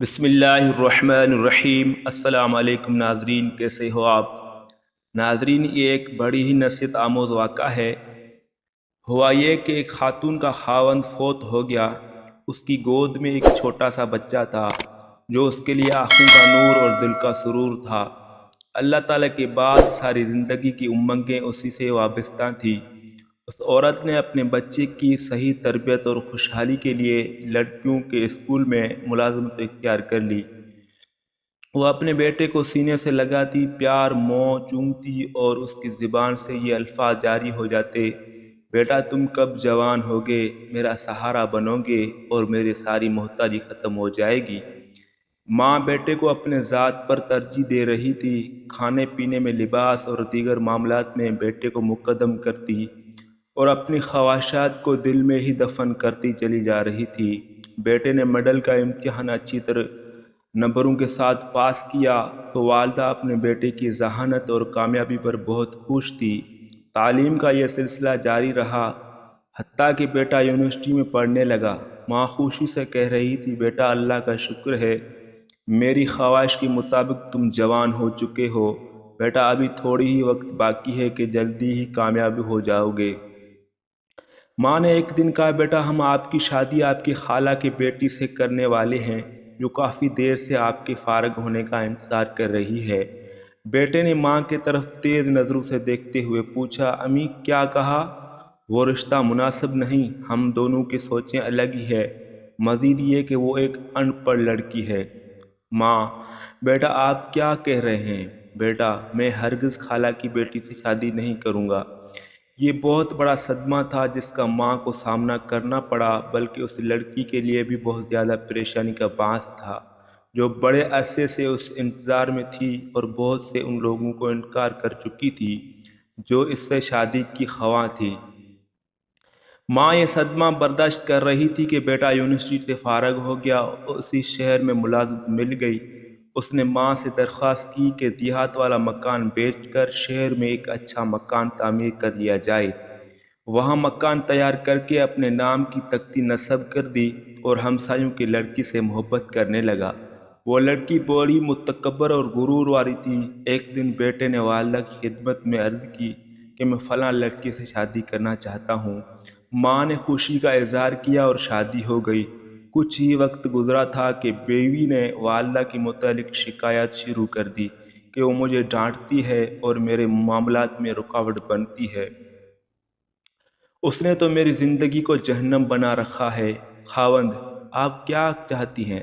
بسم اللہ الرحمن الرحیم۔ السلام علیکم ناظرین، کیسے ہو آپ؟ ناظرین، یہ ایک بڑی ہی نصیحت آموز واقعہ ہے۔ ہوا یہ کہ ایک خاتون کا خاوند فوت ہو گیا۔ اس کی گود میں ایک چھوٹا سا بچہ تھا جو اس کے لیے آنکھوں کا نور اور دل کا سرور تھا۔ اللہ تعالیٰ کے بعد ساری زندگی کی امنگیں اسی سے وابستہ تھیں۔ اس عورت نے اپنے بچے کی صحیح تربیت اور خوشحالی کے لیے لڑکیوں کے اسکول میں ملازمت اختیار کر لی۔ وہ اپنے بیٹے کو سینے سے لگاتی، پیار منہ چومتی اور اس کی زبان سے یہ الفاظ جاری ہو جاتے: بیٹا، تم کب جوان ہوگے، میرا سہارا بنو گے اور میری ساری محتاجی ختم ہو جائے گی۔ ماں بیٹے کو اپنے ذات پر ترجیح دے رہی تھی، کھانے پینے میں، لباس اور دیگر معاملات میں بیٹے کو مقدم کرتی اور اپنی خواہشات کو دل میں ہی دفن کرتی چلی جا رہی تھی۔ بیٹے نے میڈل کا امتحان اچھی طرح نمبروں کے ساتھ پاس کیا تو والدہ اپنے بیٹے کی ذہانت اور کامیابی پر بہت خوش تھی۔ تعلیم کا یہ سلسلہ جاری رہا، حتیٰ کہ بیٹا یونیورسٹی میں پڑھنے لگا۔ ماں خوشی سے کہہ رہی تھی: بیٹا، اللہ کا شکر ہے، میری خواہش کے مطابق تم جوان ہو چکے ہو۔ بیٹا، ابھی تھوڑی ہی وقت باقی ہے کہ جلدی ہی کامیاب ہو جاؤ گے۔ ماں نے ایک دن کہا: بیٹا، ہم آپ کی شادی آپ کی خالہ کی بیٹی سے کرنے والے ہیں، جو کافی دیر سے آپ کے فارغ ہونے کا انتظار کر رہی ہے۔ بیٹے نے ماں کی طرف تیز نظروں سے دیکھتے ہوئے پوچھا: امی، کیا کہا؟ وہ رشتہ مناسب نہیں، ہم دونوں کی سوچیں الگ ہی ہیں، مزید یہ کہ وہ ایک ان پڑھ لڑکی ہے۔ ماں: بیٹا، آپ کیا کہہ رہے ہیں؟ بیٹا: میں ہرگز خالہ کی بیٹی سے شادی نہیں کروں گا۔ یہ بہت بڑا صدمہ تھا جس کا ماں کو سامنا کرنا پڑا، بلکہ اس لڑکی کے لیے بھی بہت زیادہ پریشانی کا باعث تھا، جو بڑے عرصے سے اس انتظار میں تھی اور بہت سے ان لوگوں کو انکار کر چکی تھی جو اس سے شادی کی خواہاں تھی۔ ماں یہ صدمہ برداشت کر رہی تھی کہ بیٹا یونیورسٹی سے فارغ ہو گیا اور اسی شہر میں ملازمت مل گئی۔ اس نے ماں سے درخواست کی کہ دیہات والا مکان بیچ کر شہر میں ایک اچھا مکان تعمیر کر لیا جائے۔ وہاں مکان تیار کر کے اپنے نام کی تختی نصب کر دی اور ہمسایوں کی لڑکی سے محبت کرنے لگا۔ وہ لڑکی بڑی متکبر اور غرور والی تھی۔ ایک دن بیٹے نے والدہ کی خدمت میں عرض کی کہ میں فلاں لڑکی سے شادی کرنا چاہتا ہوں۔ ماں نے خوشی کا اظہار کیا اور شادی ہو گئی۔ کچھ ہی وقت گزرا تھا کہ بیوی نے والدہ کے متعلق شکایات شروع کر دی کہ وہ مجھے ڈانٹتی ہے اور میرے معاملات میں رکاوٹ بنتی ہے۔ اس نے تو میری زندگی کو جہنم بنا رکھا ہے۔ خاوند: آپ کیا چاہتی ہیں؟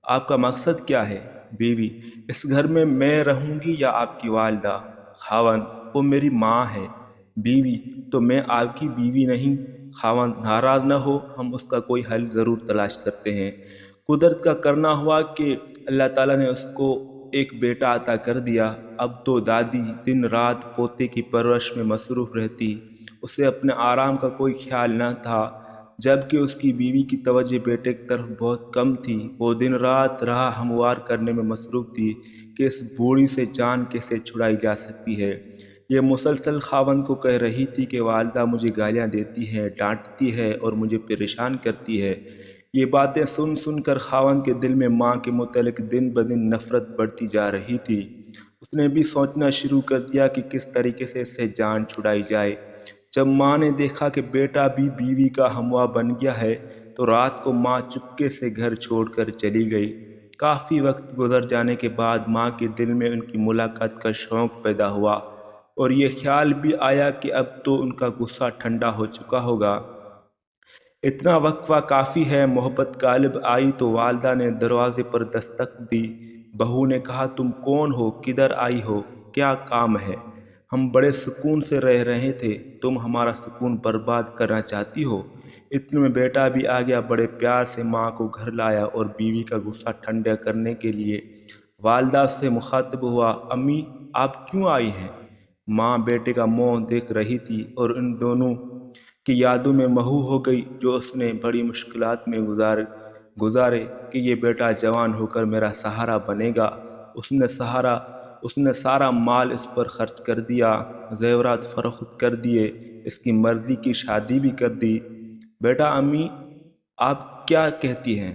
آپ کا مقصد کیا ہے؟ بیوی: اس گھر میں رہوں گی یا آپ کی والدہ؟ خاوند: وہ میری ماں ہے۔ بیوی: تو میں آپ کی بیوی نہیں؟ خاوند: ناراض نہ ہو، ہم اس کا کوئی حل ضرور تلاش کرتے ہیں۔ قدرت کا کرنا ہوا کہ اللہ تعالیٰ نے اس کو ایک بیٹا عطا کر دیا۔ اب تو دادی دن رات پوتے کی پرورش میں مصروف رہتی، اسے اپنے آرام کا کوئی خیال نہ تھا، جبکہ اس کی بیوی کی توجہ بیٹے کی طرف بہت کم تھی۔ وہ دن رات راہ ہموار کرنے میں مصروف تھی کہ اس بوڑھی سے جان کیسے چھڑائی جا سکتی ہے۔ یہ مسلسل خاوند کو کہہ رہی تھی کہ والدہ مجھے گالیاں دیتی ہے، ڈانٹتی ہے اور مجھے پریشان کرتی ہے۔ یہ باتیں سن سن کر خاوند کے دل میں ماں کے متعلق دن بدن نفرت بڑھتی جا رہی تھی۔ اس نے بھی سوچنا شروع کر دیا کہ کس طریقے سے اس سے جان چھڑائی جائے۔ جب ماں نے دیکھا کہ بیٹا بھی بیوی کا ہمراہ بن گیا ہے تو رات کو ماں چپکے سے گھر چھوڑ کر چلی گئی۔ کافی وقت گزر جانے کے بعد ماں کے دل میں ان کی ملاقات کا شوق پیدا ہوا اور یہ خیال بھی آیا کہ اب تو ان کا غصہ ٹھنڈا ہو چکا ہوگا۔ اتنا وقفہ کافی ہے۔ محبت غالب آئی تو والدہ نے دروازے پر دستک دی۔ بہو نے کہا: تم کون ہو؟ کدھر آئی ہو؟ کیا کام ہے؟ ہم بڑے سکون سے رہ رہے تھے، تم ہمارا سکون برباد کرنا چاہتی ہو؟ اتنے میں بیٹا بھی آ گیا۔ بڑے پیار سے ماں کو گھر لایا اور بیوی کا غصہ ٹھنڈا کرنے کے لیے والدہ سے مخاطب ہوا: امی، آپ کیوں آئی ہیں؟ ماں بیٹے کا منہ دیکھ رہی تھی اور ان دونوں کی یادوں میں مہو ہو گئی جو اس نے بڑی مشکلات میں گزارے کہ یہ بیٹا جوان ہو کر میرا سہارا بنے گا۔ اس نے سارا مال اس پر خرچ کر دیا، زیورات فروخت کر دیے، اس کی مرضی کی شادی بھی کر دی۔ بیٹا، امی آپ کیا کہتی ہیں؟